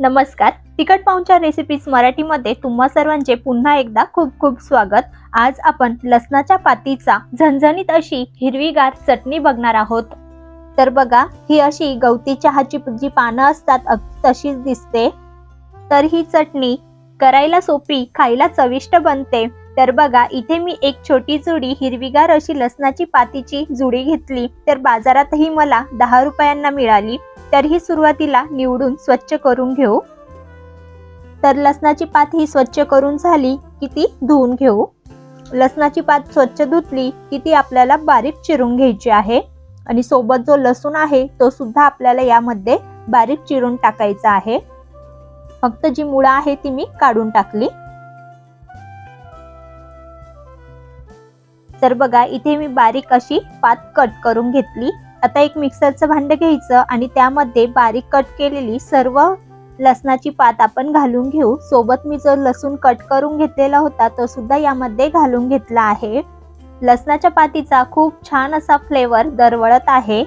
नमस्कार. तिखट पाहुणचार रेसिपीज मराठीमध्ये तुम्हा सर्वांचे पुन्हा एकदा खूप खूप स्वागत. आज आपण लसणाच्या पातीचा झणझणीत अशी हिरवीगार चटणी बघणार आहोत. तर बघा, ही अशी गवती चहाची जी पानं असतात तशीच दिसते. तर ही चटणी करायला सोपी, खायला चविष्ट बनते. तर बघा, इथे मी एक छोटी जुडी हिरवीगार अशी लसणाची पातीची जुडी घेतली. तर बाजारातही मला 10 रुपयांना मिळाली. तर ही सुरुवातीला निवडून स्वच्छ करून घेऊ. तर लसणाची पात ही स्वच्छ करून झाली की ती धुवून घेऊ. लसणाची पात स्वच्छ धुतली की ती आपल्याला बारीक चिरून घ्यायची आहे. आणि सोबत जो लसूण आहे तो सुद्धा आपल्याला यामध्ये बारीक चिरून टाकायचा आहे. फक्त जी मुळं आहे ती मी काढून टाकली. तर बघा, इथे मी बारीक अशी पात कट करून घेतली. आता एक मिक्सरचं भांडं घ्यायचं आणि त्यामध्ये बारीक कट केलेली सर्व लसणाची पात आपण घालून घेऊ. सोबत मी जो लसूण कट करून घेतलेला होता तो सुद्धा यामध्ये घालून घेतला आहे. लसणाच्या पातीचा खूप छान असा फ्लेवर दरवळत आहे.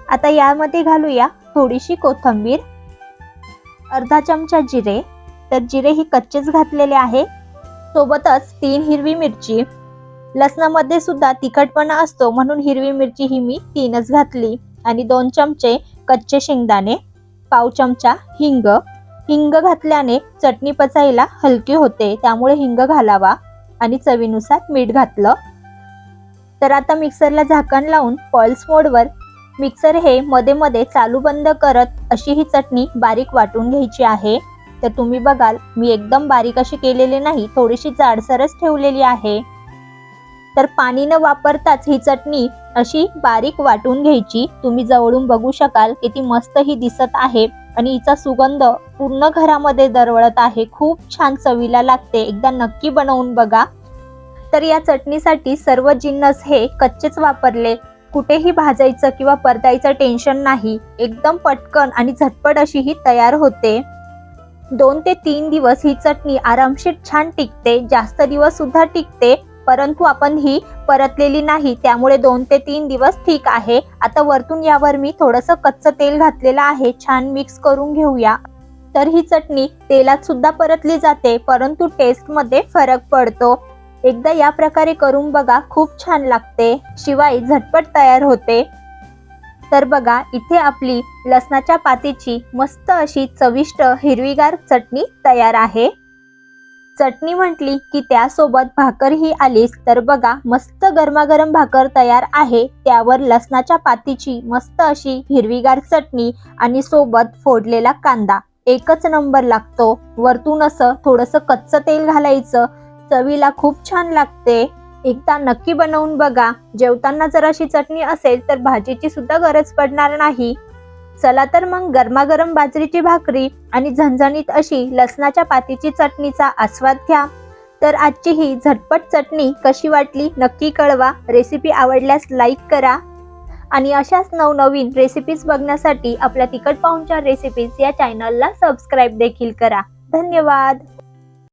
आता यामध्ये घालूया थोडीशी कोथिंबीर, अर्धा चमचा जिरे. तर जिरे ही कच्चेच घातलेले आहे. सोबतच 3 हिरवी मिरची. लसणामध्ये सुद्धा तिखटपणा असतो म्हणून हिरवी मिरची ही मी 3च घातली. आणि 2 चमचे कच्चे शेंगदाणे, पाव चमचा हिंग. हिंग घातल्याने चटणी पचायला हलकी होते, त्यामुळे हिंग घालावा. आणि चवीनुसार मीठ घातलं. तर आता मिक्सरला झाकण लावून पल्स मोडवर मिक्सर हे मध्ये मध्ये चालू बंद करत अशी ही चटणी बारीक वाटून घ्यायची आहे. तर तुम्ही बघाल, मी एकदम बारीक अशी केलेली नाही, थोडीशी जाडसरच ठेवलेली आहे. तर पाणी न वापरताच ही चटणी अशी बारीक वाटून घ्यायची. तुम्ही जवळून बघू शकाल किती मस्त ही दिसत आहे आणि हिचा सुगंध पूर्ण घरामध्ये दरवळत आहे. खूप छान चवीला लागते. एकदा नक्की बनवून बघा. तर या चटणीसाठी सर्व जिन्नस हे कच्चेच वापरले. कुठेही भाजायचं किंवा परतायचं टेन्शन नाही. एकदम पटकन आणि झटपट अशी ही तयार होते. 2 ते 3 दिवस ही चटणी आरामशीर छान टिकते. जास्त दिवस सुद्धा टिकते, परंतु आपण ही परतलेली नाही, त्यामुळे 2 ते 3 दिवस ठीक आहे. आता वरतून यावर मी थोडंसं कच्चं तेल घातलेलं आहे. छान मिक्स करून घेऊया. तर ही चटणी तेलात सुद्धा परतली जाते, परंतु टेस्ट मध्ये फरक पडतो. एकदा या प्रकारे करून बघा, खूप छान लागते. शिवाय झटपट तयार होते. तर बघा, इथे आपली लसणाच्या पातीची मस्त अशी चविष्ट हिरवीगार चटणी तयार आहे. चटणी म्हटली की त्यासोबत भाकरही आलीच. तर बघा, मस्त गरमागरम भाकर तयार आहे. त्यावर लसणाच्या पातीची मस्त अशी हिरवीगार चटणी आणि सोबत फोडलेला कांदा. एकच नंबर लागतो. वरतून असं थोडंसं कच्चं तेल घालायचं. चवीला खूप छान लागते. एकदा नक्की बनवून बघा. जेवताना जर अशी चटणी असेल तर भाजीची सुद्धा गरज पडणार नाही. चला तर मग, गरमागरम बाजरीची भाकरी आणि झणझणीत अशी लसणाच्या पातीची चटणीचा आस्वाद घ्या. तर आजची ही झटपट चटणी कशी वाटली नक्की कळवा. रेसिपी आवडल्यास लाईक करा आणि अशाच नवनवीन रेसिपीज बघण्यासाठी आपल्या तिखट पाहुणचार रेसिपीज या चॅनलला सबस्क्राईब देखील करा. धन्यवाद.